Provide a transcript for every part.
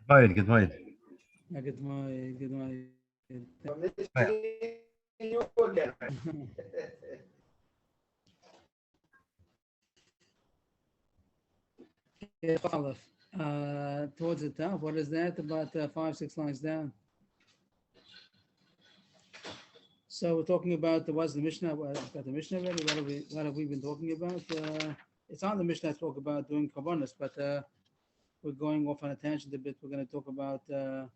Moed, good moed. Good morning. Good morning. I'm Moed. missing you again. Yes, Aleph. Towards the top. What is that? About 5, 6 lines down. So we're talking about what's the Mishnah? Got the Mishnah already? What have we been talking about? It's on the Mishnah. I talk about doing kavanas, but we're going off on a tangent a bit. We're going to talk about the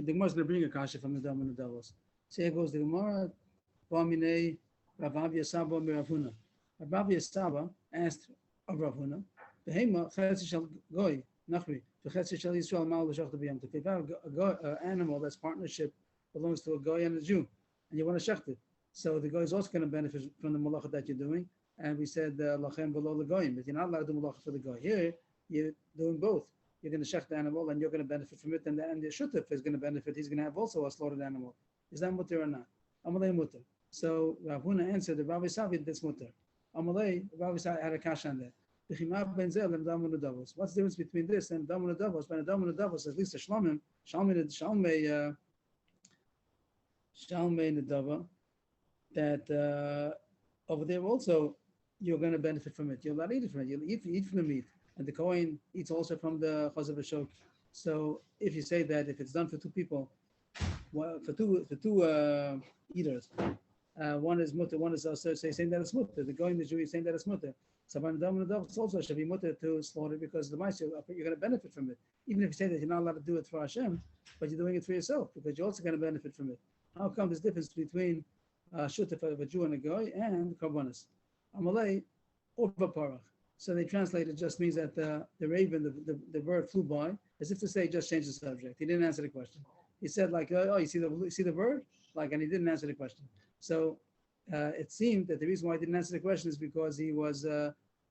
Gemara is going to bring a kasha from the Dam and the Davos. So here goes the Gemara. Vamine Rav Avia Saba Miravuna. Rav Avia Saba asked of Ravuna, "Behema chetzi shel goy nachri v'chetzi shel Yisrael mal l'shachta b'yom tov." If you have an animal that's partnership belongs to a goy and a Jew, and you want to shecht it, so the goy is also going to benefit from the malacha that you're doing. And we said lachem below the goyim, but you're not allowed to do malacha for the goy. Here you're doing both. You're going to shecht the animal, and you're going to benefit from it, and the shutuf is going to benefit. He's going to have also a slaughtered animal. Is that mutter or not? Amalei mutter. So Rav Huna answered, the Rabbi Savi that's mutter. Amalei, Rabbi Savi had a kash on that. What's the difference between this and Damun Davos? When a Damun Davos, at least a Shalmei Nedava, that over there also you're going to benefit from it. You're allowed to eat from it. You'll eat from the meat, and the Kohen eats also from the Chazav Shok. So if you say that if it's done for two people, well, for two eaters, one is mutter, one is also saying that it's mutter. The Goyim, the Jew is saying that it's mutter. So when it's also should be mutter to slaughter because the mice you're going to benefit from it. Even if you say that you're not allowed to do it for Hashem, but you're doing it for yourself because you're also going to benefit from it. How come there's difference between shutaf of a Jew and a Goy and karbonis? Amalei or parach. So they translate it just means that the raven, the bird flew by, as if to say just change the subject. He didn't answer the question. He said like, oh, you see the bird? Like, and he didn't answer the question. So it seemed that the reason why he didn't answer the question is because he was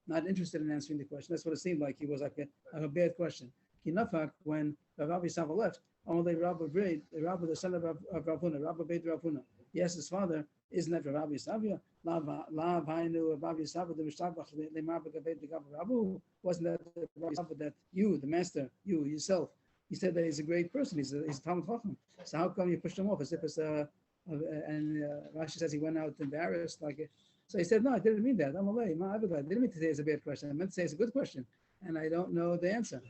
not interested in answering the question. That's what it seemed like. He was like a bad question. Kinafak, when Rav Yisava left, Amalei Rabba Braid, Rabba the son of Ravuna, Rabba Beit Ravuna. Yes, his father, isn't that Rav Yisavia? Lav Hainu Rav Yisava the Mishtabach Lemar Beit Rabu. Wasn't that Rav Yisava that you, the master, you yourself? He said that he's a great person. He's a Talmud Chacham. So how come you pushed him off as if it's and Rashi says he went out embarrassed, so he said, no, I didn't mean that. I'm away. I didn't mean to say it's a bad question. I meant to say it's a good question, and I don't know the answer.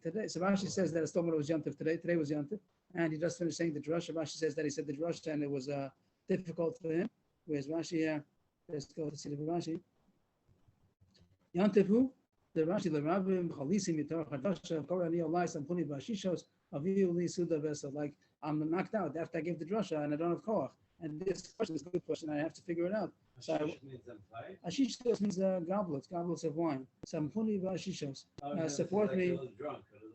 Today, so Rashi says that Estomar was Yantif today. Today was Yantif, and he just finished saying the Drush. Rashi says that he said the Drush and it was difficult for him. Whereas Rashi here, let's go to see the Rashi. Yantifu, the Rashi, the Rabbim, Chalisim, Yitar, Chadasha, Korani, Olai, Sampuni, Bashishos, Aviu, Li, Suda, Vesa. Like, I'm knocked out after I gave the drasha and I don't have koach. And this question is a good question. I have to figure it out. So Ashishos means goblets of wine. Sampuni, Bashishos. Support me.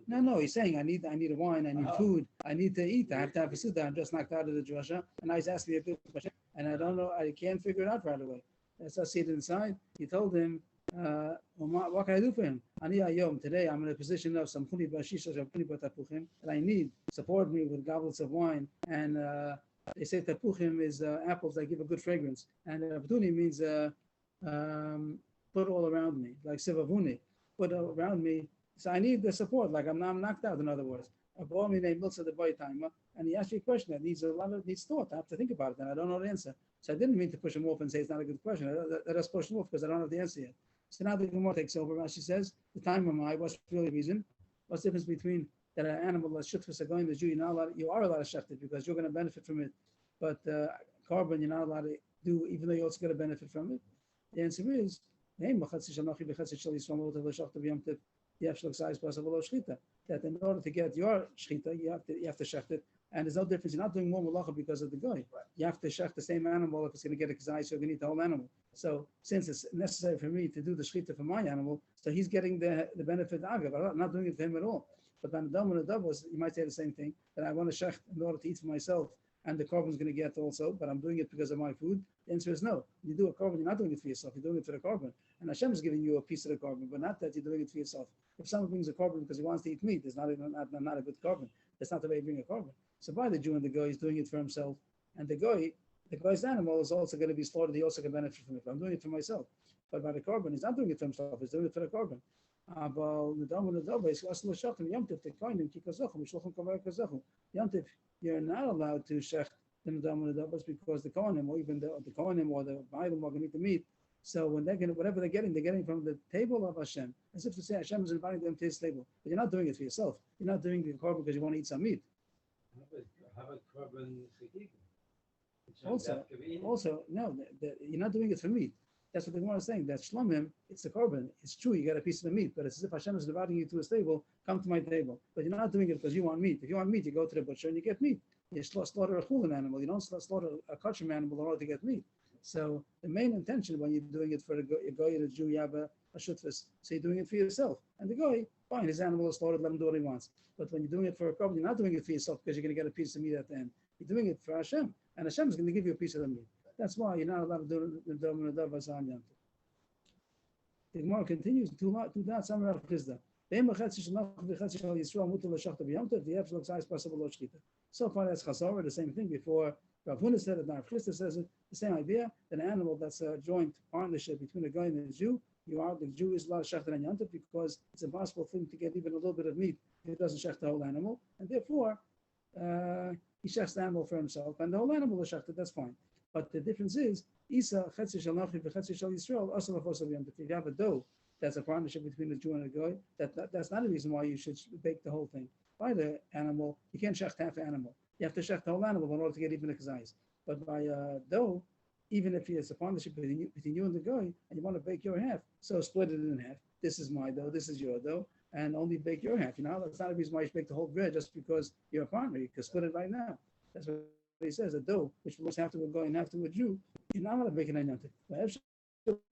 No, he's saying I need a wine, I need food, I need to eat, I have to have a suda. I'm just knocked out of the drasha. And now he's asking me a good question. And I don't know, I can't figure it out right away. So I see it inside. He told him, what can I do for him? Today I'm in a position of some and I need support me with goblets of wine. And they say tapuchim is apples that give a good fragrance. And raptuni means put all around me, like sivavuni, put all around me. So I need the support, like I'm knocked out, in other words. And he asked me a question that needs thought. I have to think about it, and I don't know the answer. So I didn't mean to push him off and say it's not a good question. I just pushed him off because I don't have the answer yet. So now the Gemara takes over. Rashi says, the time of my, what's really the reason? What's the difference between that an animal that's shutfus going the Jew, you are allowed to shecht it because you're going to benefit from it. But carbon, you're not allowed to do, even though you're also going to benefit from it. The answer is, that in order to get your shchita, you have to shecht it. And there's no difference. You're not doing more malacha because of the guy. You have to shecht the same animal if it's going to get a kazai, so you're going to eat the whole animal. So since it's necessary for me to do the shechita for my animal, so he's getting the benefit of it. I'm not doing it for him at all. But when the dove was, you might say the same thing, that I want to shecht in order to eat for myself, and the korban is going to get also, but I'm doing it because of my food. The answer is no. You do a korban, you're not doing it for yourself. You're doing it for the korban. And Hashem is giving you a piece of the korban, but not that you're doing it for yourself. If someone brings a korban because he wants to eat meat, it's not a good korban. That's not the way you bring a korban. So by the Jew and the guy, he's doing it for himself, and the guy's animal is also going to be slaughtered. He also can benefit from it. But I'm doing it for myself. But by the korban, he's not doing it for himself. He's doing it for the korban. But the dam and the dava is asla shachtim yomtiv the koinim kikazochum mishlochum kavar kazochum yomtiv. You're not allowed to shech the dam and the davas because the koinim or even the koinim or the bailim are going to eat the meat. So when they're getting whatever they're getting from the table of Hashem, as if to say Hashem is inviting them to His table. But you're not doing it for yourself. You're not doing the korban because you want to eat some meat. How about korban chagigah? Also, no, you're not doing it for meat. That's what the Gemara is saying. That shlomim, it's the korban. It's true, you got a piece of the meat, but it's as if Hashem is inviting you to His table. Come to my table. But you're not doing it because you want meat. If you want meat, you go to the butcher and you get meat. You slaughter a chulin animal. You don't slaughter a kosher animal in order to get meat. So the main intention when you're doing it for a goy, a Jew, you have a shutfus. So you're doing it for yourself. And the goy, fine, his animal is slaughtered, let him do what he wants. But when you're doing it for a korban, you're not doing it for yourself because you're going to get a piece of meat at the end. You're doing it for Hashem, and Hashem is going to give you a piece of the meat. That's why you're not allowed to do the dam and the davas on Yom Tov. The Gemara continues to that Samar Chisda. So far, that's Chazorah, the same thing before. Rav Huna said it, now Rav Chisda says it, the same idea. That an animal that's a joint partnership between a guy and a Jew, the Jew is allowed to shech on Yom Tov because it's an impossible thing to get even a little bit of meat if it doesn't shech the whole animal, and therefore he shechs the animal for himself, and the whole animal is shechted. That's fine. But the difference is, Isa chetzi shel nachi v'chetzi shel Yisrael asal afosav Yom Tov. If you have a dough that's a partnership between a Jew and a guy, that's not a reason why you should bake the whole thing. By the animal, you can't shech half the animal. You have to shech the whole animal in order to get even a kazayis. But by dough, even if it's a partnership between you and the guy, and you want to bake your half, so split it in half. This is my dough, this is your dough, and only bake your half. That's not a reason why you should bake the whole bread just because you're a partner. You can split it right now. That's what he says. A dough which belongs half to a guy and half to a Jew, you're not going to bake it on nothing. Because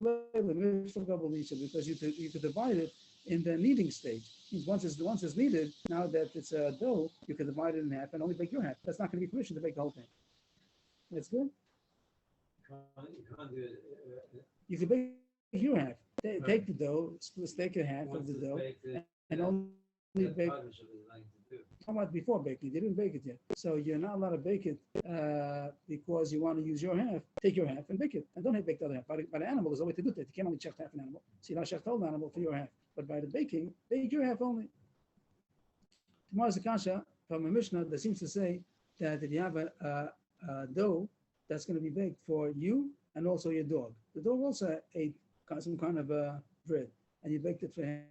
you could divide it in the kneading stage. Once it's kneaded, now that it's a dough, you can divide it in half and only bake your half. That's not going to be permission to bake the whole thing. That's good. You can't do it. You can bake your half. Take the dough, take a half of the dough, and only bake. How about before baking? They didn't bake it yet, so you're not allowed to bake it because you want to use your half. Take your half and bake it, and don't bake the other half. By the animal, there's a way to do that. You can't only check half an animal, so you don't check the whole animal for your half. But by the baking, bake your half only. Tomorrow's a kasha from a Mishnah that seems to say that if you have a dough that's going to be baked for you and also your dog, the dog also ate some kind of bread, and you baked it for him.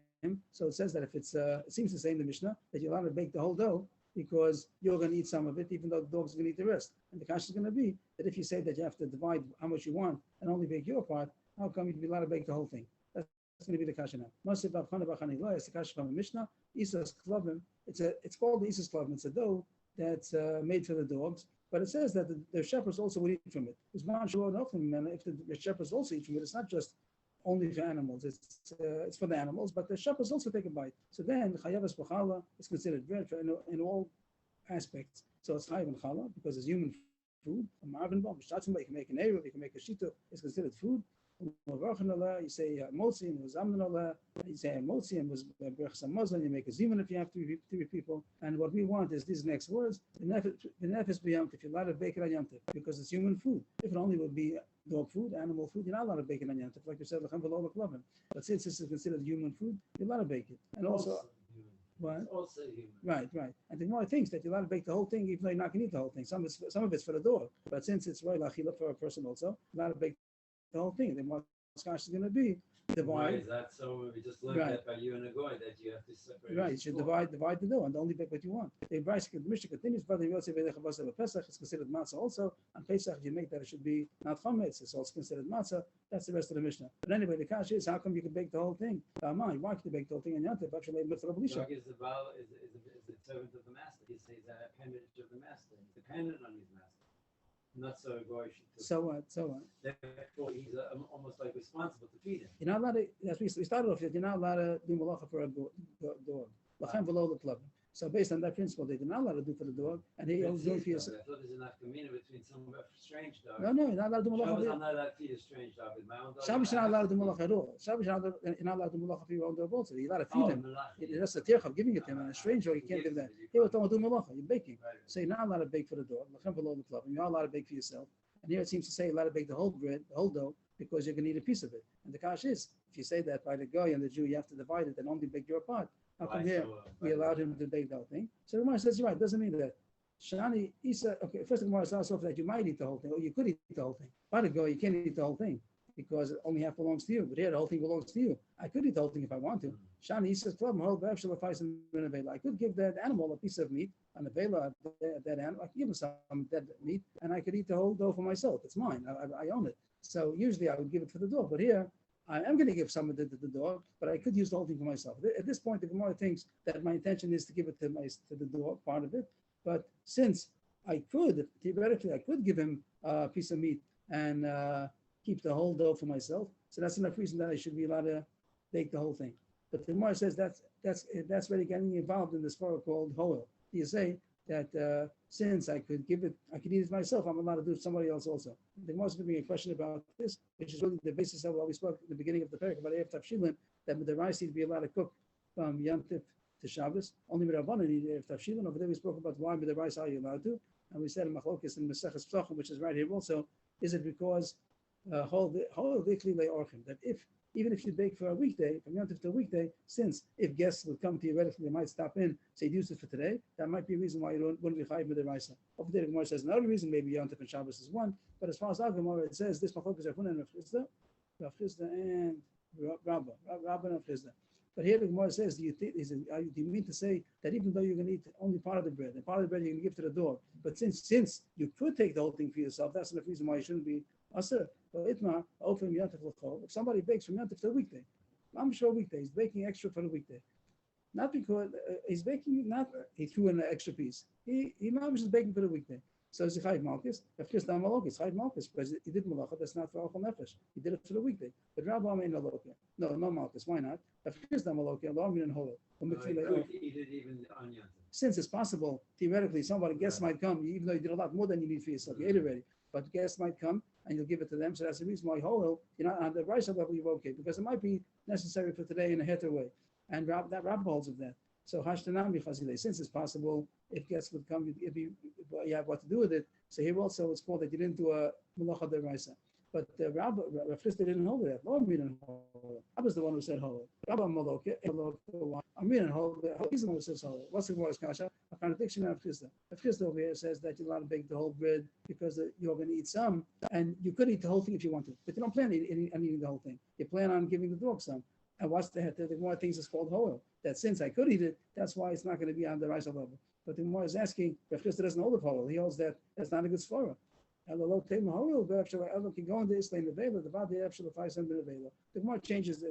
So it says that if it seems to say in the Mishnah that you're allowed to bake the whole dough because you're going to eat some of it, even though the dog's going to eat the rest. And the kasha is going to be that if you say that you have to divide how much you want and only bake your part, how come you'd be allowed to bake the whole thing? That's going to be the kasha now. It's the kasha from the Mishnah. Isas klavim. It's called the Isas klavim. It's a dough that's made for the dogs. But it says that the shepherds also would eat from it. If the shepherds also eat from it, it's not just only for animals. It's for the animals, but the shepherds also take a bite. So then chayavas b'chala is considered bread in all aspects. So it's chayav and chala because it's human food. You can make an eruv, you can make a shita. It's considered food. You say motzi and was amnala. You say motzi and was berachas hamazon. You make a zimun if you have three people. And what we want is these next words: the nefesh b'yom tov. You're allowed to bake it on Yom Tov because it's human food. If it only would be dog food, animal food, you're not allowed to bake it on Yom Tov, like you said, l'chem v'lo l'klavim. But since this is considered human food, you're allowed to bake it. And also what? It's also human. Right. And the Gemara thinks that you're allowed to bake the whole thing, even though you're not going to eat the whole thing. Some of it's for the dog, but since it's right l'achila for a person also, you're allowed to bake the whole thing. Then what skash is going to be divide. Why is that so? We just learned that by you and a goy that you have to separate. Right, you should divide the dough and only bake what you want. The Mishnah continues, but Pesach is considered matzah also. On Pesach, you make that it should be not chametz, it's also considered matzah. That's the rest of the Mishnah. But anyway, the kash is how come you can bake the whole thing? Why can you bake the whole thing on Yom Tov? Actually, the dog is the servant of the master. He's an appendage of the master. He's dependent on his master. Not so goy. So what? Therefore, he's almost like responsible to feed him. You're not allowed to. As we started off, you're not allowed to do malacha for a dog. L'chem v'lo l'klavim. So based on that principle, they did not allow to do for the dog, and he was doing for yourself. I thought there's enough communion between some strange dog. No, you're not allowed to do malacha. I'm not allowed to feed a strange dog with my own dog. Shabbos, you're not allowed to do malacha at all. Shabbos, you're not allowed to do malacha for your own dog also. You're allowed to feed him. That's a tircha of giving it to him, and a strange dog, you can't give that. Here we're talking about do malacha. You're baking, so you're not allowed to bake for the dog. L'chem v'lo l'klavim. You're not allowed to bake for yourself. And here it seems to say you're allowed to bake the whole bread, the whole dough, because you're going to eat a piece of it. And the kash is, if you say that by the guy and the Jew, you have to divide it and only bake your part. How come here we allowed him to bake the whole thing? So the Gemara says, you're right, doesn't mean that. Shani Isa, okay, first the Gemara starts off that you might eat the whole thing, or you could eat the whole thing. By the guy, you can't eat the whole thing because only half belongs to you. But here, the whole thing belongs to you. I could eat the whole thing if I want to. Shani Isa, I could give that animal a piece of meat, an avela, that animal. I could give him some dead meat, and I could eat the whole dough for myself. It's mine. I own it. So usually I would give it for the dog, but here I am going to give some of it to the dog, but I could use the whole thing for myself. At this point, the Gemara thinks that my intention is to give it to the dog, part of it. But since I could, theoretically, I could give him a piece of meat and keep the whole dough for myself. So that's enough reason that I should be allowed to bake the whole thing. But the Gemara says that's really getting involved in this story called Hoel. You say that since I could eat it myself, I'm allowed to do it to somebody else also. The Gemara is giving a question about this, which is really the basis of what we spoke at the beginning of the parak about Erev Tavshilin, that with the rice he'd be allowed to cook from Yom Tov to Shabbos. Only with Rabbanan need Erev Tavshilin. Over there we spoke about why with the rice are you allowed to, and we said in Machlokes and Maseches Pesachim, which is right here also, is it because that even if you bake for a weekday, from Yom Tov to a weekday, since if guests will come theoretically, they might stop in, say use it for today, that might be a reason why you wouldn't be chayiv with the raisa. Over there, the Gemara says another reason, maybe Yom Tov and Shabbos is one, but as far as our Gemara, it says this Machlokes Rav Huna and Rav Chisda and Rabba and Rav Chisda. But here the Gemara says, do you mean to say that even though you're going to eat only part of the bread, and part of the bread you're going to give to the dog, but since you could take the whole thing for yourself, that's enough reason why you shouldn't be Asr. If somebody bakes from Yom Tov to a weekday, I'm sure weekday, he's baking extra for the weekday. Not because he's baking, he threw in an extra piece. He is baking for the weekday. So is he chayiv malchus? If Chris dam malchus, chayiv malchus, because he did malacha, that's not for achol nefesh. He did it for the weekday. But Rabbi Amein alokia. No malchus. Why not? If Chris dam alokia, lo amin and holo. Since it's possible, theoretically, guests might come, even though you did a lot more than you need for yourself. You ate already. But guests might come and you'll give it to them. So that's the reason why holo, you're not on the rice level, you're okay, because it might be necessary for today in a heter way. And that Rabbi holds of that. So hashtanami chazilei, since it's possible, if guests would come, you have what to do with it. So here also it's called that you didn't do a malacha deraisa. But Rav Chisda didn't hold it. No, Amrin and hold. I was the one who said hold. Rabbi Maloka, Amrin and hold. He's the one who says hold. What's the Gemara's kasha? A contradiction of Chisda. Chisda over here says that you're allowed to bake the whole bread because you're going to eat some, and you could eat the whole thing if you wanted, but you don't plan on eating the whole thing. You plan on giving the dog some. And what's the Gemara thinks is called hoel. That since I could eat it, that's why it's not going to be on the rice level. But the Gemara is asking, Rav Chisda doesn't hold of hoel. He holds that that's not a good svara. The Gemara changes,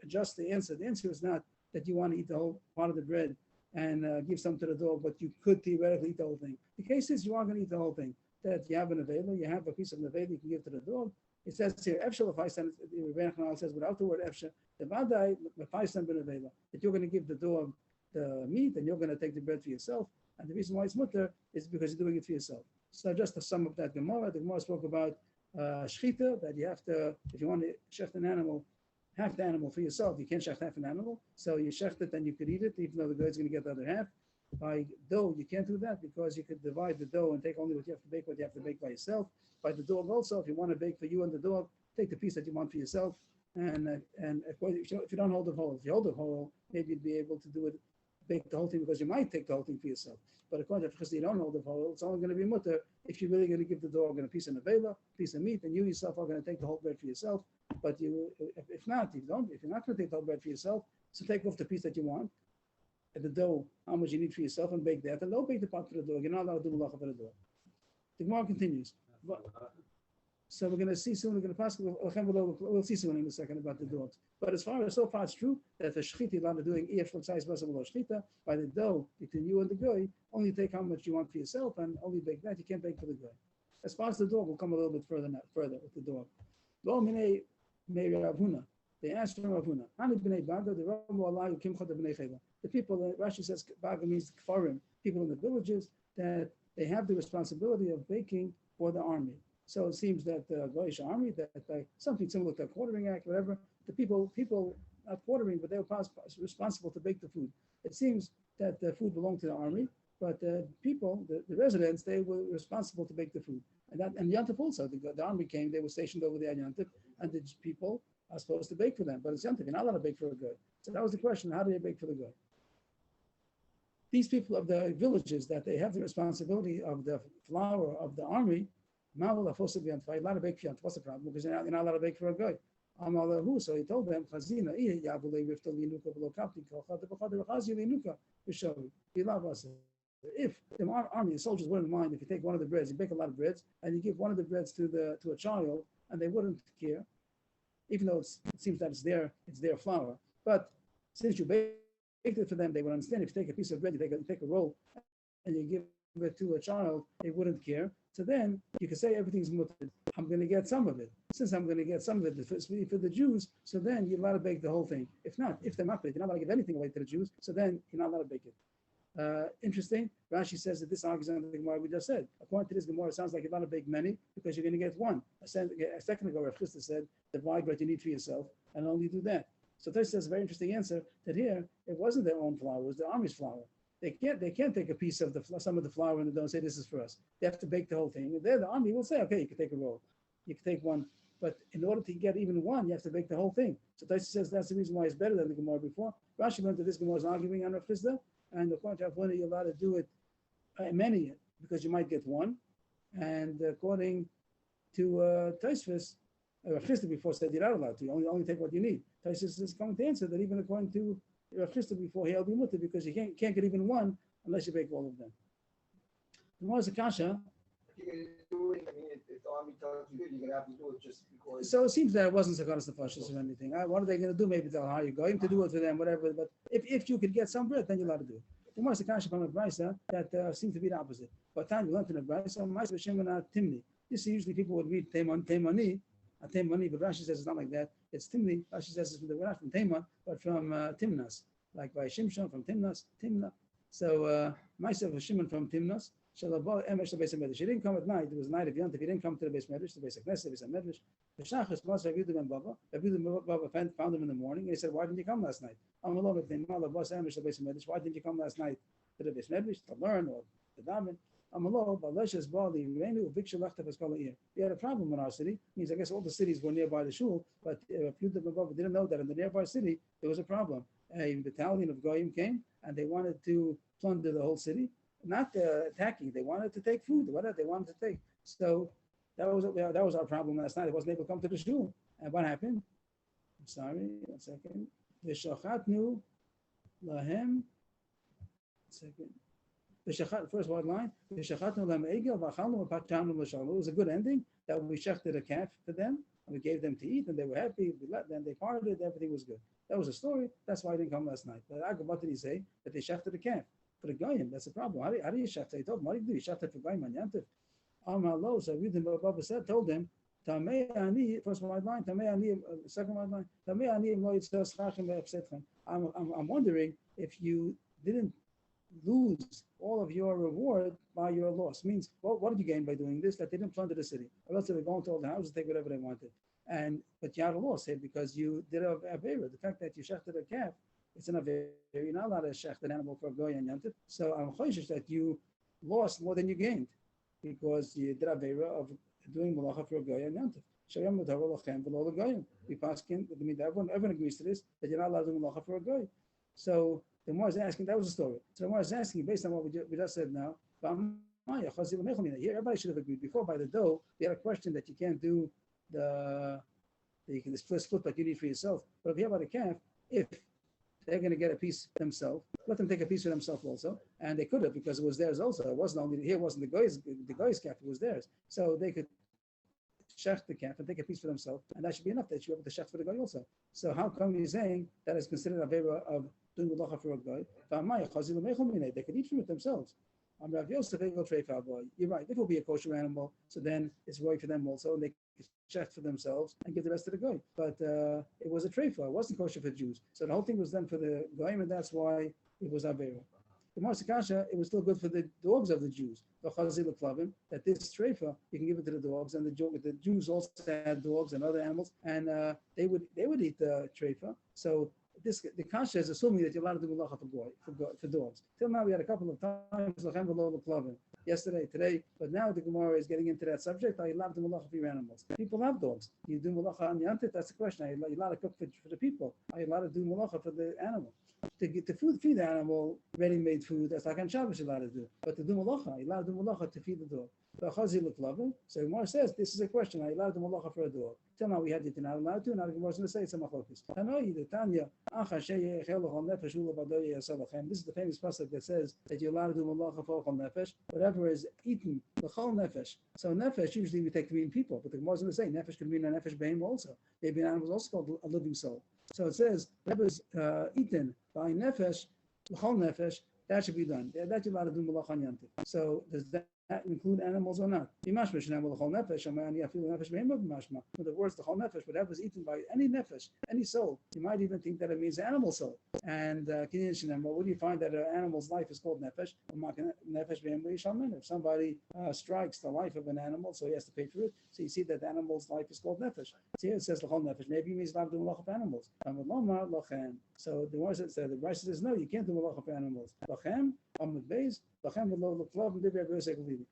adjusts the answer. The answer is not that you want to eat the whole part of the bread and give some to the dog, but you could theoretically eat the whole thing. The case is you are going to eat the whole thing. That you have an avela, you have a piece of nevela you can give to the dog. It says here, Efshel Faisan, the says without the word Efshel, the Vadai, Faisan ben avela, that you're going to give the dog the meat and you're going to take the bread for yourself. And the reason why it's mutter is because you're doing it for yourself. So just to sum up that Gemara, the Gemara spoke about shechita, that you have to, if you want to shecht an animal, half the animal for yourself, you can't shecht half an animal, so you shecht it and you could eat it, even though the guy's going to get the other half. By dough, you can't do that because you could divide the dough and take only what you have to bake by yourself. By the dog also, if you want to bake for you and the dog, take the piece that you want for yourself. And if you don't hold the whole, if you hold the whole, maybe you'd be able to do it, bake the whole thing because you might take the whole thing for yourself. But according to Chizda, you don't hold the whole, it's only going to be mutter if you're really going to give the dog a piece of nevela, piece of meat, and you yourself are going to take the whole bread for yourself. But if not, if you're not going to take the whole bread for yourself, so take off the piece that you want, and the dough, how much you need for yourself, and bake that, and don't bake the part for the dog. You're not allowed to do malacha for the dog. The Gemara continues. So we're going to see soon, we'll see soon in a second about the dogs. But so far it's true that the shechita you're doing shechita by the dough between you and the guy, only take how much you want for yourself and only bake that. You can't bake for the guy. As far as the dog, we'll come a little bit further with the dog. They asked from Rav Huna, the people, Rashi says, Baga means kfarim, people in the villages, that they have the responsibility of baking for the army. So it seems that the Goyish army, that something similar to a quartering act, whatever, the people not quartering, but they were responsible to bake the food. It seems that the food belonged to the army, but the people, the residents, they were responsible to bake the food. And Yom Tov also, the army came, they were stationed over there at Yom Tov, and the people are supposed to bake for them, but it's Yom Tov. You're not allowed to bake for a goy. So that was the question: how do they bake for the goy? These people of the villages that they have the responsibility of the flour of the army, you're not allowed to bake for Yom Tov. What's the problem? Because you're not allowed to bake for a goy. So he told them, if the army, the soldiers wouldn't mind if you take one of the breads, you bake a lot of breads, and you give one of the breads to a child, and they wouldn't care, even though it seems that it's their flour. But since you baked it for them, they would understand. If you take a piece of bread, you take a roll, and you give it to a child, they wouldn't care. So then you can say everything's muted. I'm going to get some of it. Since I'm going to get some of it for the Jews, so then you're allowed to bake the whole thing. If not, if they're not, you're not allowed to give anything away to the Jews, so then you're not allowed to bake it. Interesting. Rashi says that this argues on the Gemara we just said. According to this Gemara, it sounds like you're not to bake many because you're going to get one. A second ago, Rav Chisda said the wide bread you need for yourself and only do that. So Tosh says a very interesting answer that here it wasn't their own flour, it was the army's flour. They can't take a piece of some of the flour and don't say this is for us. They have to bake the whole thing. And there the army will say, okay, you can take a roll, you can take one, but in order to get even one, you have to bake the whole thing. So Tosh says that's the reason why it's better than the Gemara before. Rashi learned that this Gemara is arguing on Rav Chisda. And according to Rav, you're allowed to do it many because you might get one. And according to Tosfos, Rav Chisda before said you're not allowed to. Only take what you need. Tosfos is coming to answer that even according to Rav Chisda before, he'll be mutter because you can't get even one unless you bake all of them. The more is a kasha. You can do it. I mean, if the army tells you you're gonna have to do it just because. So it seems that it wasn't Sakaras Nefashis or anything. What are they going to do? Maybe they'll hire you going to do it for them, whatever. But if you could get some bread, then you're allowed to do it. The more Sakasha from a brisa that seems to be the opposite. But time you learn from the brisa, Ma'aseh B'Shimon Timni. You see, usually people would read Teimani, but Rashi says it's not like that. It's Timni. Rashi says it's not from Teiman, but from Timnas, like by Shimshon from Timnas, Timna. So Ma'aseh B'Shimon from Timnas. She didn't come at night. It was night of Yom Tov. He didn't come to the base medrash, the base Knesset, the base medrash. The Shachas was Rabbi Yehuda ben Baba. Rabbi Yehuda ben Baba found him in the morning, and he said, "Why didn't you come last night? Why didn't you come last night to the base medrash to learn or to daven?" We had a problem in our city. Means I guess all the cities were nearby the shul, but Rabbi Yehuda ben Baba didn't know that in the nearby city there was a problem. A battalion of goyim came and they wanted to plunder the whole city. Not attacking. They wanted to take food. Whatever they wanted to take. So that was our problem last night. I wasn't able to come to the shul. And what happened? I'm sorry. 1 second. V'shachatnu lahem. 1 second. First one line. V'shachatnu lahem egel v'achalnu v'patanu l'shalom. It was a good ending that we shechted a calf for them and we gave them to eat and they were happy. We let them. They parted. Everything was good. That was a story. That's why I didn't come last night. But what did he say? That they shechted a calf. For the goyim, that's a problem. How do you shafta? He told him, what do you do? You shafta for goyim on Yom Tov. Amalo, so Rabbi Baba said, told him, Tamei ani, first one line, Tamei ani, second one line, Tamei ani lo yitzah schachem ve'apsetchem. I'm wondering if you didn't lose all of your reward by your loss. Means, what did you gain by doing this? That they didn't plunder the city. Or else they were going to all the houses, take whatever they wanted. But you had a loss here because you did a avera. The fact that you shafted a calf, it's an avera. You're not allowed to shecht an animal for a goy and Yom Tov. So I'm choishish that you lost more than you gained because you did avera of doing malacha for a goy and Yom Tov. Shayam l'taro lachem v'lo l'goyim. We paskin. Everyone agrees to this that you're not allowed to do malacha for a goy. So the Gemara is asking. That was the story. So the Gemara is asking based on what we just said now. Here, everybody should have agreed before. By the dough, we had a question that you can't do you can split like you need for yourself. But if you have about a calf, if they're going to get a piece themselves, let them take a piece for themselves also, and they could have because it was theirs also. It wasn't only here, wasn't the guy's calf, it was theirs. So they could shech the calf and take a piece for themselves, and that should be enough. They should be able to shech for the guy also. So how come he's saying that is considered a favor of doing malacha for a guy? They could eat from it themselves. You're right. If it will be a kosher animal, so then it's right for them also, and they can shech for themselves and give the rest to the guy. But it was a treifa. It wasn't kosher for Jews. So the whole thing was done for the goyim, and that's why it was avera. The Marsakasha, it was still good for the dogs of the Jews. That this treifa you can give it to the dogs, and the Jews also had dogs and other animals, and they would eat the treifa. So the kasha is assuming that you're allowed to do malacha for dogs. Till now we had a couple of times yesterday, today, but now the Gemara is getting into that subject. Are you allowed to do malacha for your animals? People have dogs. You do malacha on yantit, that's the question. Are you allowed to cook for the people? Are you allowed to do malacha for the animal? To get the food, feed the animal, ready-made food, that's like on Shabbos you're allowed to do. But to do malacha, you're allowed to do malacha to feed the dog. So Gemara says, this is a question, are you allowed to do malacha for a dog? Till now we had it, you're not allowed to, now the Gemara is going to say it's a machlokes. This is the famous pasuk that says that you're allowed to do malacha for chol nefesh, whatever is eaten, the chol nefesh. So nefesh, usually we take to mean people, but the Gemara is going to say nefesh could mean a nefesh behem also. Maybe an animal is also called a living soul. So it says, whatever is eaten by nefesh, the chol nefesh, that should be done. That you're allowed to do malacha on yantiv. So does that include animals or not? The words the whole nefesh, whatever is eaten by any nefesh, any soul, you might even think that it means animal soul. And what do you find that an animal's life is called nefesh? If somebody strikes the life of an animal, so he has to pay for it. So you see that the animal's life is called nefesh. So here it says the whole nefesh. Maybe it means not do malach of animals. So the one says the Rashi says no, you can't do malach of animals.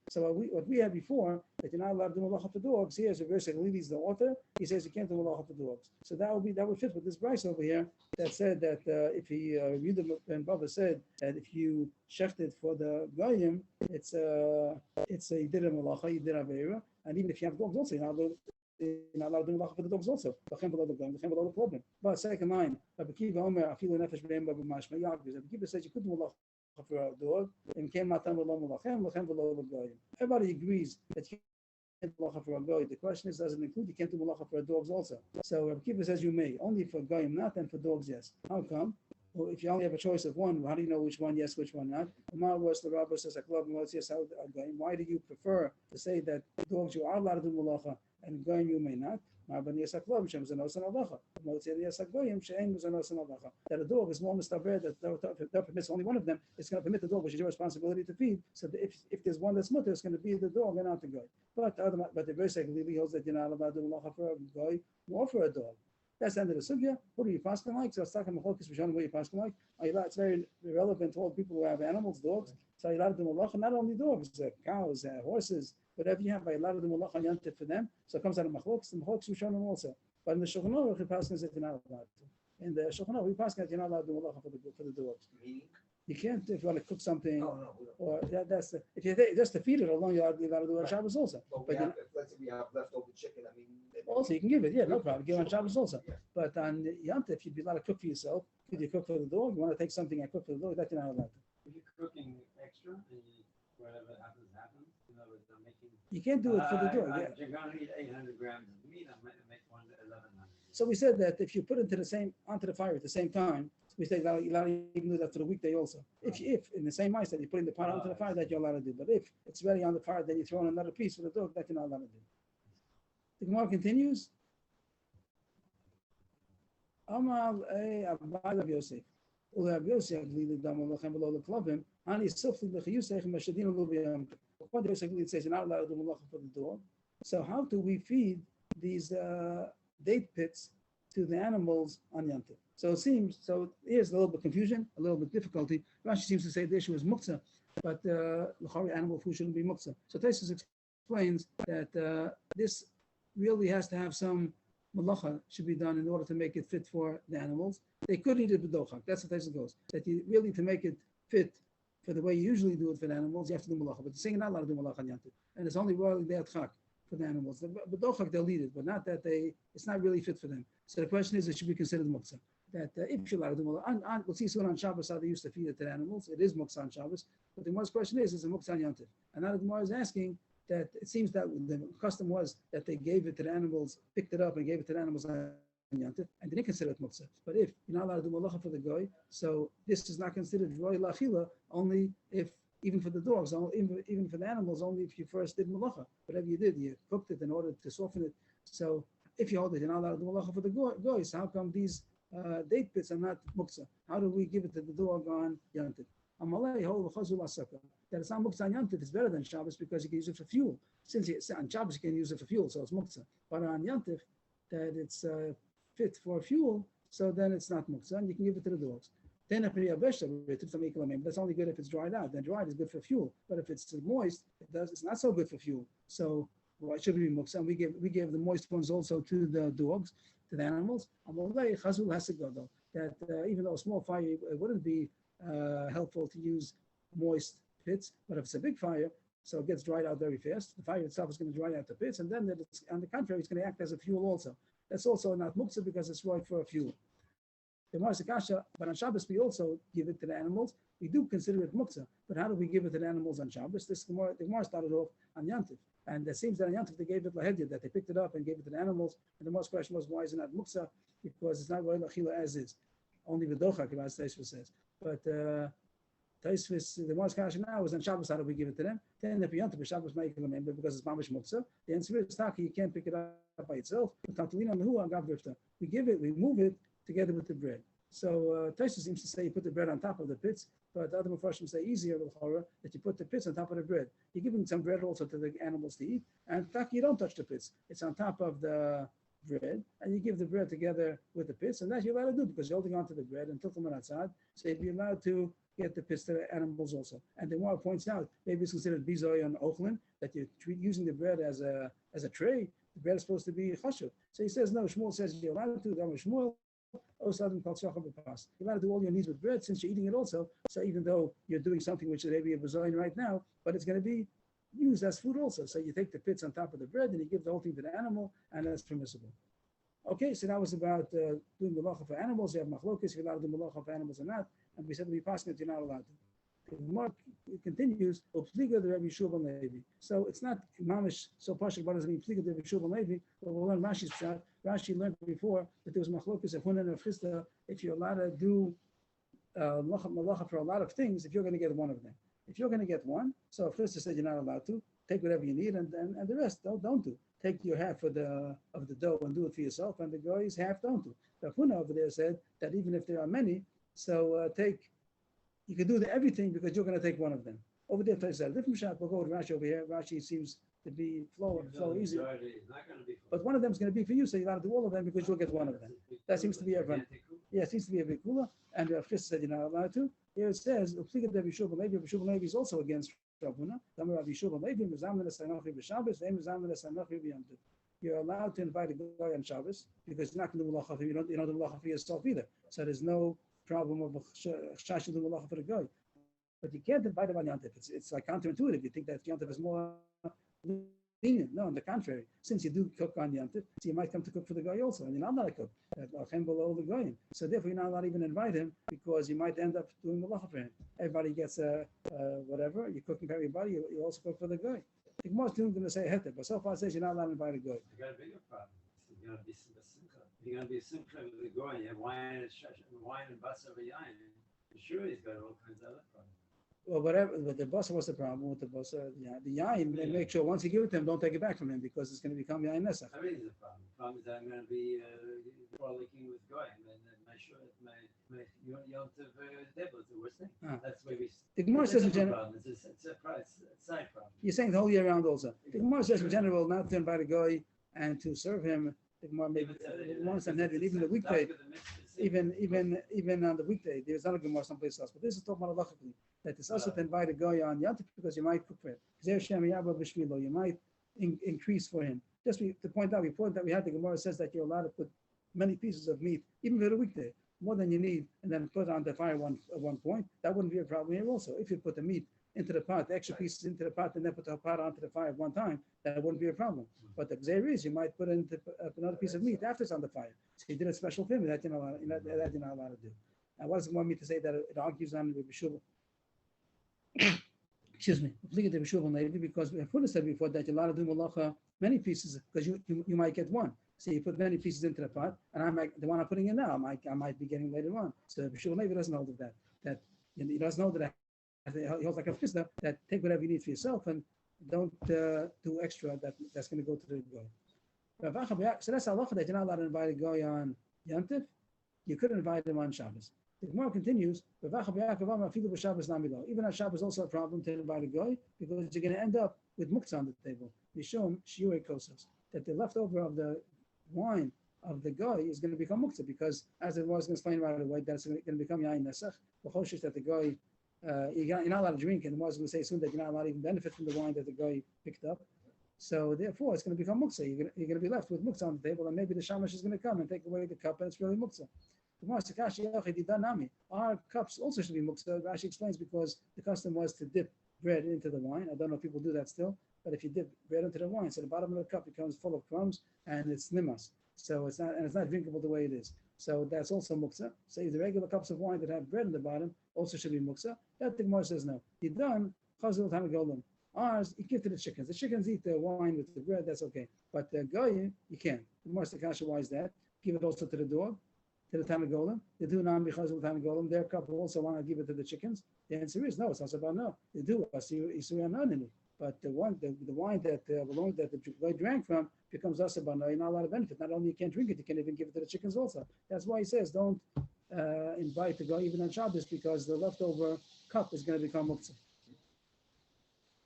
So what we had before, that you're not allowed to do malacha for dogs, here's a verse that Levi's the author, he says you can't do malacha for dogs. So that would fit with this Bryce over here that said that if he Yehuda ben Bava said that if you shechted for the goyim, it's you did a malacha, you did a avera, and even if you have dogs also, you're not allowed to do malacha for the dogs also. But second line, Rabbi Kiva Omer, Afilu nefesh be'em Rabbi Mashma Yaakov. Rabbi Kiva says you could do malacha for a dog, and came matan v'lo malachem, lachem v'lo l'goyim. Everybody agrees that you can't do malacha for a goy. The question is, does it include you can't do malacha for dogs also? So Rabbi Kiva says you may, only for goyim not, and for dogs yes. How come? Well, if you only have a choice of one, how do you know which one yes, which one not? Amar was the rabbi says yes, why do you prefer to say that dogs you are allowed to do malacha and goyim you may not? That a dog is more mustaber that that permits only one of them, it's going to permit the dog, which is your responsibility to feed. So if there's one that's mutter, it's going to be the dog and not the goy. But the verse clearly holds that you're not allowed to do malacha for a goy or for a dog. That's the end of the sugya. Who do you paskin like? So it's talking about what you paskin like. It's very relevant to all people who have animals, dogs. So you're allowed to do malacha, not only dogs, cows, horses, whatever you have, you're allowed to do malacha yantif for them. So it comes out of machlokes, and machlokes Rishonim also. But in the Shulchan Aruch, he paskin that you're not allowed to. In the Shulchan Aruch, we paskin that you're not allowed to do malacha for the dogs. You can't if you want to cook something, or that's if you just to feed it alone, you're allowed to do it on Shabbos also. But let's say we have leftover chicken. I mean, also you can give it, no problem. Give it on Shabbos also. But on Yantif, you'd be allowed to cook for yourself. Could you cook for the dog? You want to take something and cook for the dog? That you're not allowed to. If you're cooking extra and whatever happens. I'm making. You can't do it for the dog. You're going to eat 800 grams of meat. I'm going to make 1,100. So we said that if you put it onto the fire at the same time, we say you're allowed to even do that for the weekday also. If in the same ice that you're putting the pot onto the fire, that you're allowed to do. But if it's ready on the fire, then you throw in another piece for the dog, that you're not allowed to do. The Gemara continues. Amal Rabbi Yosef. Rabbi Yosef basically says you're not allowed to do malacha for the dog. So how do we feed these date pits to the animals on Yantiv? So it seems, here's a little bit confusion, a little bit difficulty. Rashi seems to say the issue is muktzah, but animal food shouldn't be muktzah. So Tosfos explains that this really has to have some malacha should be done in order to make it fit for the animals. They could eat it b'dochak. That's what Tosfos goes. That you really, to make it fit for the way you usually do it for the animals, you have to do malacha. But the saying you're not allowed to do malacha on Yantiv. And it's only royally there chak for the animals. The b'dochak they'll eat it, but not that it's not really fit for them. So the question is, it should be considered muktzah. That if you're allowed to do malacha, we'll see soon on Shabbos how they used to feed it to the animals. It is muktzah on Shabbos. But the Gemara's question is it muktzah on Yantiv? And now the Gemara is asking that it seems that the custom was that they gave it to the animals, picked it up and gave it to the animals on Yantiv, and didn't consider it muktzah. But if you're not allowed to do malacha for the goy, so this is not considered roy lachila, only if, even for the dogs, even for the animals, only if you first did malacha. Whatever you did, you cooked it in order to soften it. So if you hold it, you're not allowed to do malacha for the goy, so how come these date pits are not muktzah? How do we give it to the dog on Yantiv? That it's not muktzah on Yantiv, it's better than Shabbos because you can use it for fuel. Since on Shabbos you can use it for fuel, so it's muktzah. But on Yantiv, that it's fit for fuel, so then it's not muktzah, and you can give it to the dogs. Then if you have vegetable, that's only good if it's dried out. Then dried is good for fuel. But if it's moist, it's not so good for fuel. So why should we be muksa? And we give the moist ones also to the dogs, to the animals. Chazul has to go though. That even though a small fire, it wouldn't be helpful to use moist pits. But if it's a big fire, so it gets dried out very fast. The fire itself is going to dry out the pits, and then it's, on the contrary, it's going to act as a fuel also. That's also not muksa because it's right for a fuel. The Mars Akasha, but on Shabbos we also give it to the animals. We do consider it muksa, but how do we give it to the animals on Shabbos? The Gemara started off on Yantif, and it seems that on Yantif they gave it lahedya, that they picked it up and gave it to the animals. And the most question was, why is it not muksa? Because it's not roy lachila as is, only v'dochak, as Taisvus says. But Taisvus, the Mars Akasha now is on Shabbos. How do we give it to them? Then if Yantif Shabbos because it's mamish muksa, the answer is taki, you can't pick it up by itself. We give it, we move it together with the bread. So Taisha seems to say you put the bread on top of the pits, but the other Mepharshim say easier that you put the pits on top of the bread. You're giving some bread also to the animals to eat, and in fact you don't touch the pits. It's on top of the bread, and you give the bread together with the pits, and that you're allowed to do because you're holding on to the bread until Tuman so you'd be allowed to get the pits to the animals also. And the Gemara points out, maybe it's considered bizoy on ochlin, that you're using the bread as a tray. The bread is supposed to be chashuv. So he says, no, Shmuel says you're allowed to, Shmuel, you're allowed to do all your needs with bread since you're eating it also. So even though you're doing something which is maybe a bazoin right now, but it's going to be used as food also. So you take the pits on top of the bread and you give the whole thing to the animal, and that's permissible. Okay, so that was about doing malacha for animals. You have machlokes, you're allowed to do malacha for animals or not. And we said to be passing that you're not allowed to. The Mark continues, Pliga the Rabbi Shubal Levi. So it's not mamish so partial, but doesn't mean Pliga the Rabbi Shubal Levi. But we'll learn Rashi's shot. Rashi learned before that there was machlokas of Hunan and Chisda. If you're allowed to do malacha for a lot of things, if you're going to get one of them. If you're going to get one, so if Chisda said you're not allowed to, take whatever you need, and the rest don't do. Take your half of the dough and do it for yourself, and the guy's half don't do. The Huna over there said that even if there are many, so you can do everything because you're going to take one of them. Over there, there's a different shot. We'll go with Rashi over here. Rashi seems to be flow easy. But one of them is going to be for you, so you got to do all of them because you'll get one of them. That seems to be everyone. Yeah, it seems to be a big kula. And Rav Chisda said you're not allowed to. Here it says, Rabbi Shubal Levi is also against Rabuna. You're allowed to invite a guy on Shabbos because you're not going to do malacha. You don't do malacha for yourself either. So there's no problem of shashim do malacha for the guy. But you can't invite him on Yantif. It's like counterintuitive. You think that Yantif is more lenient. No, on the contrary. Since you do cook on Yantif, so you might come to cook for the guy also, and you're not allowed to cook. Below the guy. So therefore, you're not allowed to even invite him because you might end up doing malacha for him. Everybody gets whatever. You're cooking for everybody. You also cook for the guy. The Gemara is going to say heter, but so far it says you're not allowed to invite a guy. You got a bigger problem. You're going to be simcha. You're going to be simcha with the guy. You have wine and basa v'yayin. Sure, he's got all kinds of other problems. Well, whatever, but the basa was the problem with the basa. Yeah, the yain, they make sure once you give it to him, don't take it back from him because it's going to become yain nesach. Everything's a problem. The problem is that I'm going to be frolicking with goyim, and my yom tov devil is the worst thing. That's where we. The Gemara says in general. It's a side problem. You're saying the whole year round also. The Gemara says in general not to invite a guy and to serve him. The Gemara maybe once and even the weekday, even on the weekday, there's not a Gemara someplace else. But this is talking about halachically that it's also to invite a guy on Yantif because you might cook for him. You might increase for him. Just to point out, we had the Gemara says that you're allowed to put many pieces of meat, even for the weekday, more than you need, and then put it on the fire at one point. That wouldn't be a problem here also. If you put the meat into the pot, the extra pieces into the pot, and then put the pot onto the fire at one time, that wouldn't be a problem. But the gzeir is you might put in another piece of meat after it's on the fire. So you did a special thing that you're not allowed to do. And what does it want me to say that it argues on Rabbi Shubal? Excuse me, because we have said before that you're allowed to do malacha many pieces because you might get one. So you put many pieces into the pot, and the one I'm putting in now, I might be getting later on. So Rabbi Shubal maybe doesn't hold of that. That he doesn't know that. He holds like a chisda that take whatever you need for yourself and don't do extra that's going to go to the guy. So that's halacha that you're not allowed to invite a guy on Yantif. You couldn't invite him on Shabbos. The Gemara continues, even on Shabbos also a problem to invite a guy because you're going to end up with muktzah on the table. Mishum shiurei kosas, that the leftover of the wine of the guy is going to become muktzah, because as it was going to explain right away, that's going to become yain nesach. The choshesh that the guy, you're not allowed to drink, and the was going to say soon that you're not allowed to even benefit from the wine that the guy picked up. So therefore, it's going to become muktzah. You're going to be left with muktzah on the table, and maybe the shamash is going to come and take away the cup, and it's really muktzah. Our cups also should be muktzah. Rashi explains because the custom was to dip bread into the wine. I don't know if people do that still, but if you dip bread into the wine, so the bottom of the cup becomes full of crumbs and it's nimas. So it's not drinkable the way it is. So that's also muktzah. So the regular cups of wine that have bread in the bottom also should be muktzah. That the Gemara says no. You done chazal tam golem. Ours, you give to the chickens. The chickens eat the wine with the bread. That's okay. But the goy, you can't. The Gemara says, "Kasha, why is that? Give it also to the dog, to the Tanagolim. They do non b'chazul Tanagolim. Their couple also want to give it to the chickens. The answer is no. It's also about no. They do. But the wine that the guy drank from becomes also about no. You're not allowed to benefit. Not only you can't drink it, you can't even give it to the chickens also. That's why he says don't invite the guy even on Shabbos, because the leftover cup is going to become muktzah.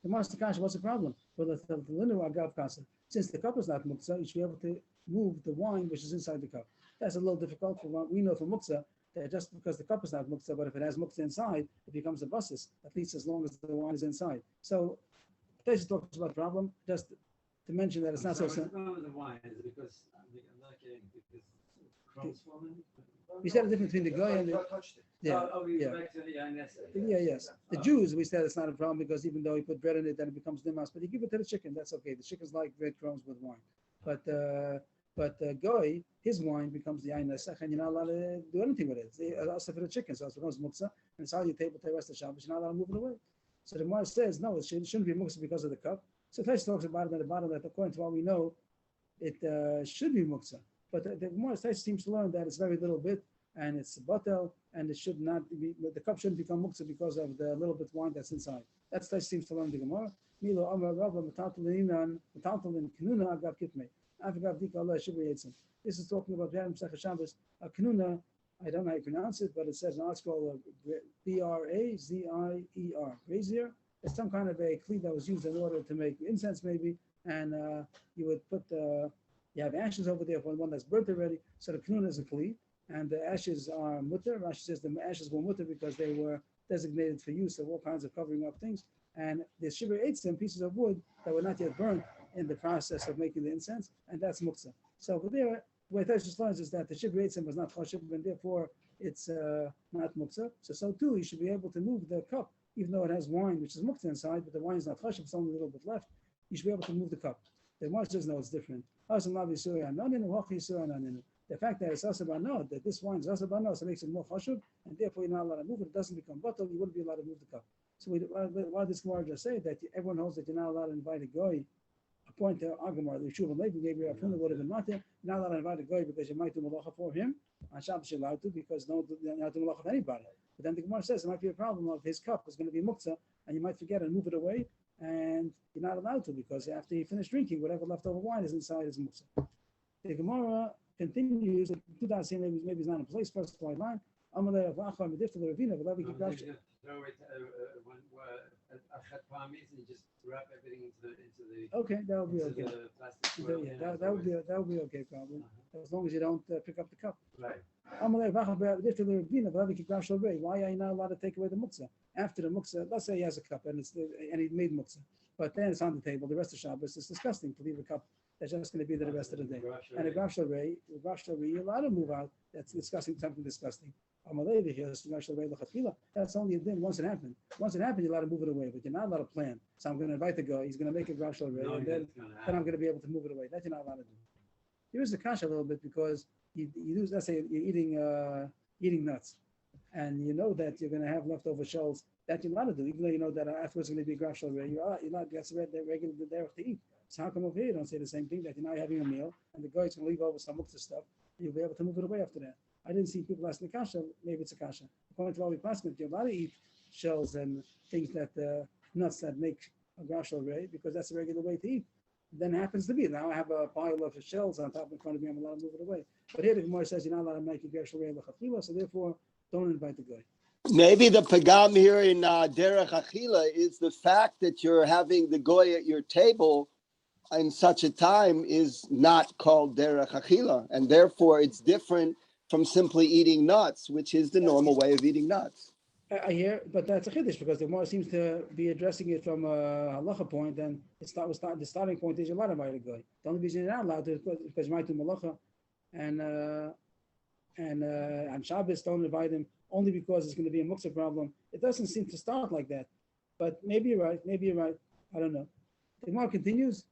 The master kasha, what's the problem? Well, the linu agav kasa. Since the cup is not muktzah, you should be able to move the wine which is inside the cup. That's a little difficult for what we know from muktzah, that just because the cup is not muktzah, but if it has muktzah inside, it becomes a basis, at least as long as the wine is inside. So, Taisus talks about the problem, just to mention that it's not so simple. simple. The problem with the wine is because, I'm not kidding, because crumbs falling. We said the difference between the guy and the... touched it. Yeah, We yeah. go back to the young Nessa. Yeah, yes. The Jews, we said it's not a problem because even though you put bread in it, then it becomes nimas. But you give it to the chicken, that's okay. The chickens like breadcrumbs with wine. But goy, his wine becomes the yain nesach, and you're not allowed to do anything with it. It's also for the chicken, so it becomes muktzah, and it's on your table to the rest of the Shabbos. You're not allowed to move it away. So the Gemara says no, it shouldn't be muktzah because of the cup. So Taisus talks about it at the bottom that according to what we know, it should be muktzah. But the Gemara seems to learn that it's very little bit, and it's batel, and it should not be, the cup shouldn't become muktzah because of the little bit wine that's inside. That's Taisus seems to learn the Gemara. Milo Amar Rabba Metaltalin Kanuna Agav Kitmei. This is talking about Shabbos. Kanuna, I don't know how you pronounce it, but it says in our scroll Brazier. Brazier. It's some kind of a kli that was used in order to make incense, maybe, and you would put you have ashes over there for one that's burnt already. So the kanuna is a kli, and the ashes are mutter. Rashi says the ashes were mutter because they were designated for use of all kinds of covering up things. And the shiver eitzim, pieces of wood that were not yet burnt in the process of making the incense, and that's muktzah. So over there, the way Taisus learns is that the shiver eitzim was not choshev, and therefore it's not muktzah. So too, you should be able to move the cup, even though it has wine, which is muktzah inside, but the wine is not choshev, it's only a little bit left. You should be able to move the cup. The Gemara says no, it's different. The fact that it's asabano, that this wine is asabano, so it makes it more choshev, and therefore you're not allowed to move it. It doesn't become bottle. You wouldn't be allowed to move the cup. So why does Gemara just say that everyone holds that you're not allowed to invite a goy? According to Agamar, the Yeshua Levi gave you a would have been matir. You're not allowed to invite a goy because you might do malacha for him. On Shabbos you're allowed to because you're not doing malacha for anybody. But then the Gemara says there might be a problem of his cup is going to be muktzah, and you might forget and move it away, and you're not allowed to because after you finish drinking, whatever leftover wine is inside is muktzah. The Gemara continues. Maybe it's not in place. First line. Amalei Avacha Medifta Ravina, but we keep Throw it and just wrap everything into the okay, that would be okay. the plastic foil. That would be okay, probably. As long as you don't pick up the cup. Right. Why are you not allowed to take away the muktzah? After the muktzah, let's say he has a cup and he made muktzah, but then it's on the table. The rest of Shabbos, it's disgusting to leave a cup that's just going to be there the rest of the day. And a Gav Shalrei, you're allowed to move out. That's disgusting, something disgusting. That's only a thing once it happened. Once it happened, you're allowed to move it away, but you're not allowed to plan. So I'm going to invite the guy. He's going to make a Gav Shalrei, and then I'm going to be able to move it away. That you're not allowed to do. There is a kasha a little bit because you do. Let's say you're eating nuts, and you know that you're going to have leftover shells. That you're allowed to do, even though you know that afterwards it's going to be a Gav Shalrei. You're not. That's the regular day to eat. So how come over here you don't say the same thing, that you're now having a meal and the guy's going to leave over some muktzah stuff and you'll be able to move it away after that? I didn't see people asking the kasha. Maybe it's a kasha. According to what we passed, you're allowed to eat shells and things that nuts that make a Gav Shalrei because that's a regular way to eat. Then it happens to be now I have a pile of shells on top in front of me. I'm allowed to move it away. But here the Gemara says you're not allowed to make a Gav Shalrei l'chachila, so therefore don't invite the guy. Maybe the pagam here in Derech Achila is the fact that you're having the goy at your table in such a time is not called derech achila, and therefore it's different from simply eating nuts, which is the normal way of eating nuts. I hear, but that's a chiddush because the Gemara seems to be addressing it from a halacha point, and the starting point is you're allowed to invite a guy. The only reason you're not allowed to is because you might do malacha, and on Shabbos don't invite him only because it's going to be a muktzah problem. It doesn't seem to start like that, but maybe you're right. Maybe you're right. I don't know. The Gemara continues.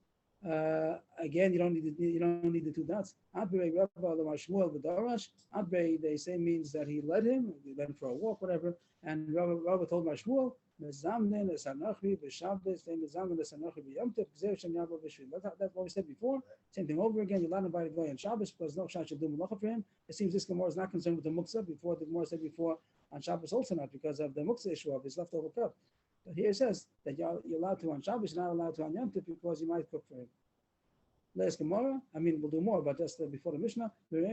Again, you don't need the two dots. Adbei Rabba Shmuel v'Darash. Adbei, they say, means that he led him for a walk, whatever. And Rabba told Shmuel, "Mezamnen esanochi b'Shabbos, mezamnen esanochi b'Yom Tov, gzer shem yavo b'shvil." That's what we said before. Same thing over again. You're allowed to invite a guy on Shabbos because no shach should do malacha for him. It seems this Gemara is not concerned with the muktzah. Before the Gemara said before on Shabbos also not because of the muktzah issue of his leftover cup. But here it says that you're allowed to on Shabbos, you're not allowed to on Yom Tov because you might cook for him. Last Gemara, I mean, we'll do more, but that's before the Mishnah. This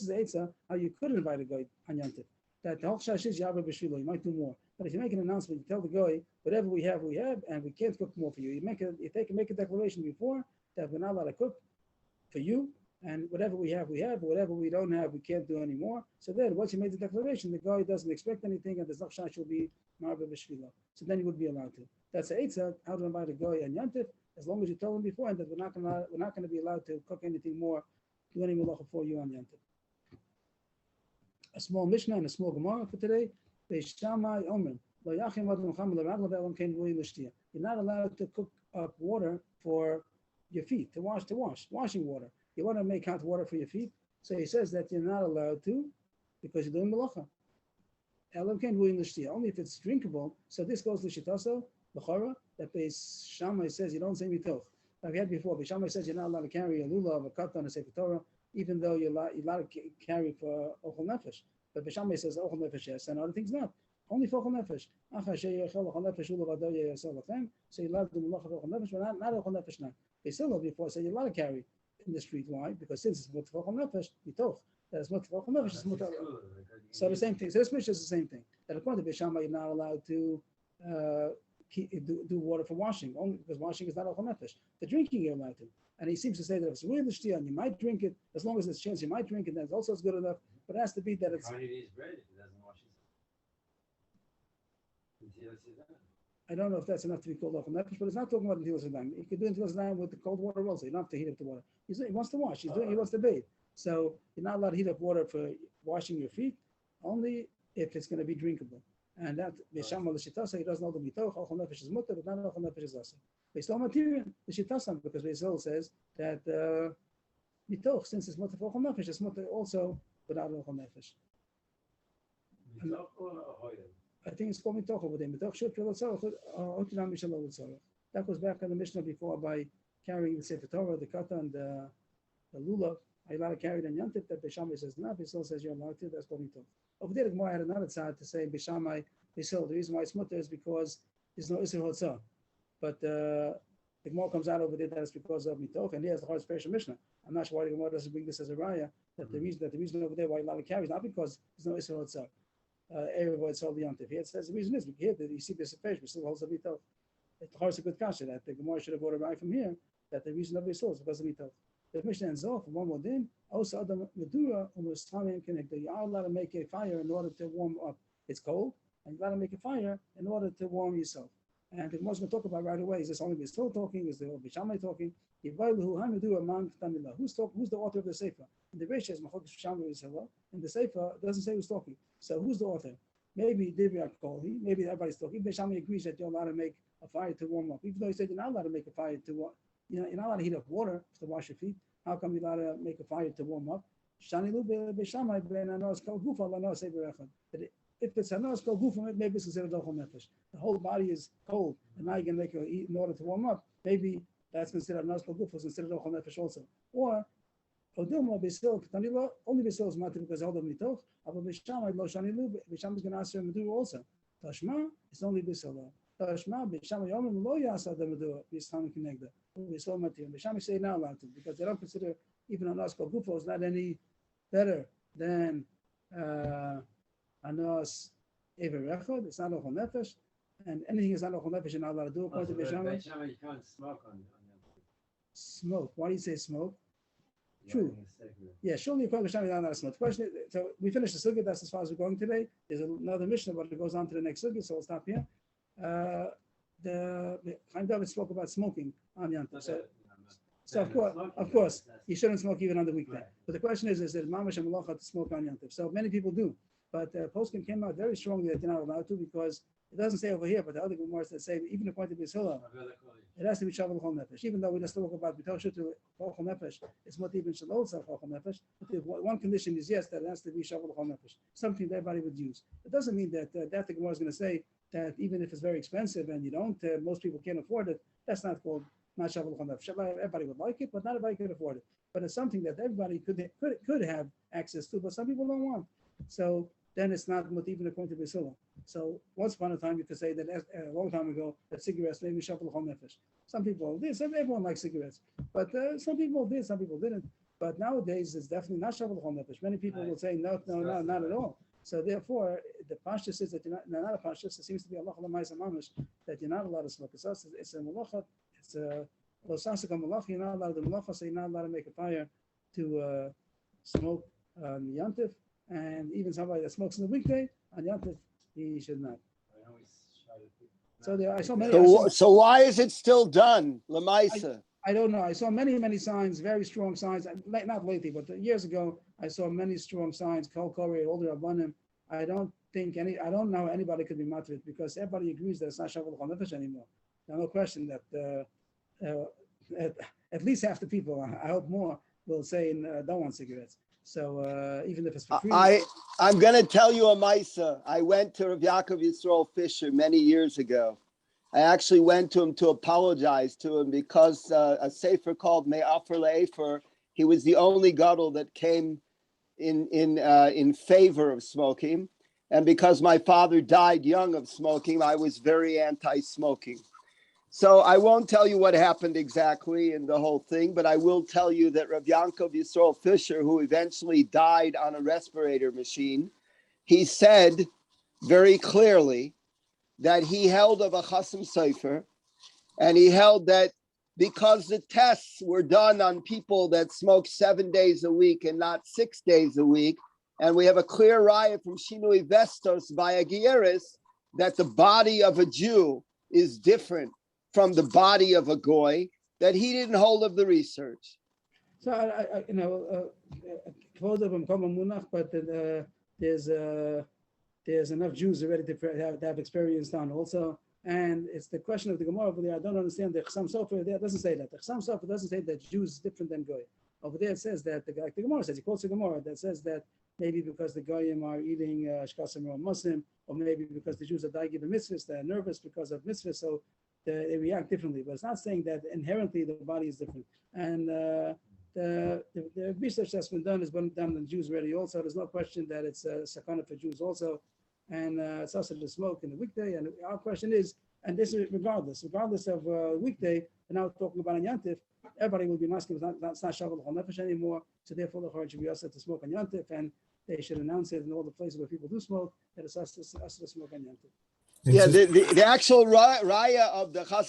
is the Eitzah, how you could invite a guy on Yom Tov. That the Hochshash is Yabba B'Shvilo, you might do more. But if you make an announcement, you tell the guy, whatever we have, and we can't cook more for you. You make a declaration before that we're not allowed to cook for you, and whatever we have, whatever we don't have, we can't do anymore. So then, once you made the declaration, the guy doesn't expect anything, and there's no chance will be Marba B'Shvila. So then you would be allowed to. That's the Eitzah, how to invite a guy on Yom Tov, as long as you tell him beforehand that we're not going to be allowed to cook anything more, do any malacha for you on Yom Tov. A small Mishnah and a small Gemara for today. You're not allowed to cook up water for your feet, to wash, washing water. You want to make hot water for your feet, so he says that you're not allowed to because you're doing malacha. Only if it's drinkable. So this goes to Shitaso, Bechara, that Beis Shammai says you don't say mitoch. I've had before. Beis Shammai says you're not allowed to carry a lulav, a katan, a sefer Torah, even though you're allowed to carry for ochel nefesh. But Beis Shammai says ochel nefesh yes, and other things not. Only for ochel nefesh. So you're allowed to do malacha for ochel nefesh, but not ochel nefesh now. Beis Hillel before said you're allowed to carry in the street. Why? Because since it's mutar ochel nefesh, mitoch. That is mutar ochel nefesh. Is mutar. So the same thing. So this Mishnah is the same thing. That according to Beis Shammai, you're not allowed to do water for washing, only because washing is not ochel nefesh. The drinking you're allowed to. And he seems to say that if it's really shtia and you might drink it, as long as there's a chance you might drink it, that's also good enough. But it has to be that it's. How do you eat bread if he doesn't wash his hands? I don't know if that's enough to be called ochel nefesh, but it's not talking about Netilas Yadayim. You could do Netilas Yadayim with the cold water also. You don't have to heat up the water. He wants to wash. He wants to bathe. So you're not allowed to heat up water for washing your feet, only if it's going to be drinkable. And that Beis Shammai l'shitasa, he doesn't know the mitoch ochel nefesh is mutar, but not ochel nefesh is asa. Beis Hillel material l'shitasa, because Beis Hillel says that mitoch, since it's mutar for ochel nefesh, it's mutar also without ochel nefesh. I think it's called mitoch over there. Mitoch shut otinam mishalol tzarech. That goes back in the Mishnah before by carrying the sefer Torah, the kata, and the lulav. Are you allowed to carry it in Yom Tov? That Beis Shammai says no. Beis Hillel says you're allowed to. That's called mitoch. Over there, the Gemara had another side to say Beis Shammai, Beis Hillel. The reason why it's mutar is because there's no Isser Hotzah. But the Gemara comes out over there that it's because of mitoch, and here's the hardest Persian Mishnah. I'm not sure why the Gemara doesn't bring this as a raya. That the reason over there why you're allowed to carry is not because there's no Isser Hotzah. Everybody saw the Yom Tov. Here it says the reason is here that you see this Persian still holds the mitoch. It's hard a good kasha that the Gemara should have brought it right from here. That the reason of Beis Hillel is because of mitoch. The Mishnah ends off one more din. Also, Adam Medura almost connected. You are allowed to make a fire in order to warm up. It's cold, and you're allowed to make a fire in order to warm yourself. And the Gemara is going to talk about right away. Is this only Beis Hillel talking? Is the Beis Shammai talking? Who's the author of the Sefer? In the Reish says Machlokas Shammai Beis Hillel. In the Sefer, it doesn't say who's talking. So who's the author? Maybe Divrei HaKol. Maybe everybody's talking. Beis Shammai agrees that you're allowed to make a fire to warm up, even though he said you're not allowed to make a fire to warm. You're not allowed to heat up water to wash your feet. How come you're allowed to make a fire to warm up? If it's hanos kol gufa, maybe it's considered ochel nefesh. The whole body is cold, and now you're going to make it in order to warm up. Maybe that's considered hanos kol gufa, is considered ochel nefesh also. Or odilma Beis Hillel k'tanilo, only Beis Hillel is matir because hold of mitoch. But Beis Shammai lo shanilu, Beis Shammai is going to ask him to do also. Tashma, it's only Beis Hillel. Tashma, Beis Shammai yomim lo yasa dem do Beis Shammai kinegda. Beis Hillel matir. Beis Shammai say not allowed to because they don't consider even hanos kol gufa is not any better than anos ever echad. It's not ochel nefesh, and anything is not ochel nefesh, you're not allowed to do according to Also, Beis Beit Shammai. Shammai, you can't smoke on Smoke. Why do you say smoke? Yom True. Kippur, cigarette. Yeah, surely according to Beis Shammai, you're not allowed to smoke. The question is, so we finished the sugya. That's as far as we're going today. There's another mission, but it goes on to the next sugya, so we'll stop here. The Chaim David spoke about smoking on Yom Tov. So of course, you shouldn't smoke even on the weekday. Right. But the question is there mamash and malacha to smoke on Yom Tov? So many people do, but Poskim came out very strongly that you're not allowed to because it doesn't say over here, but the other Gemaras that say even according to Bishula, it has to be shavuot chol nefesh. Even though we just talk about bitoshu to chol nefesh, it's not even shalot self chol nefesh. But the one condition is yes, that it has to be shavuot chol nefesh, something that everybody would use. It doesn't mean that that the Gemara is going to say that even if it's very expensive and you don't, most people can't afford it. That's not called not shavuot chol nefesh. Everybody would like it, but not everybody could afford it. But it's something that everybody could have access to, but some people don't want. So then it's not even according to Bishula. So once upon a time, you could say that a long time ago that cigarettes maybe shavuot chol nefesh. Some people did. Everyone likes cigarettes, but some people did. Some people didn't. But nowadays, it's definitely not shavuot chol nefesh. Many people will say no, not at all. So therefore, the pashtus is that you're not a pashtus. It seems to be a malacha l'maisa mamish that you're not allowed to smoke. It's a malacha. It's a losasika malacha. You're not allowed to do malacha, so you're not allowed to make a fire to smoke on Yom Tov. And even somebody that smokes on the weekday on Yom Tov, he should not. So there, I saw many. So why is it still done, Lamaisa? I don't know. I saw many signs, very strong signs. Not lately, but years ago, I saw many strong signs. Kol Korei, all the Rabbanim. I don't know anybody could be matrit because everybody agrees that it's not shavuot chol nefesh anymore. No question that at least half the people, I hope more, will say don't want cigarettes. So even if it's for free, I'm going to tell you a Maisa. I went to Rav Yaakov Yisrael Fisher many years ago. I actually went to him to apologize to him because a sefer called Me'afer Le'efer, he was the only gadol that came in favor of smoking. And because my father died young of smoking, I was very anti-smoking. So I won't tell you what happened exactly in the whole thing, but I will tell you that Rav Yaakov Yisrael Fisher, who eventually died on a respirator machine, he said very clearly that he held of a Chasam Sofer, and he held that because the tests were done on people that smoke 7 days a week and not 6 days a week, and we have a clear raya from Shinui Vestos by Agieris that the body of a Jew is different from the body of a goy, that he didn't hold of the research. So I quote of him munach, but there's enough Jews already to have experience on also. And it's the question of the Gemara over there. I don't understand the Chasam Sofer there. It doesn't say that. The Chasam Sofer doesn't say that Jews is different than goy. Over there it says that the Gemara says, he quotes the Gemara that says that maybe because the goyim are eating shkasim or Muslim, or maybe because the Jews are dying of mitzvahs, they're nervous because of mitzvahs, so they react differently. But it's not saying that inherently the body is different. And the research that's been done has been done on Jews already also. There's no question that it's a sakana for Jews also. And it's also to smoke in the weekday. And our question is, and this is regardless of weekday, and now talking about on Yom Tov, everybody will be masking it's not shavuot chol nefesh anymore. So therefore, the Chorah should be also to smoke on Yom Tov, and they should announce it in all the places where people do smoke that it's us to smoke on Yom Tov. Yeah, the actual raya of the Chasam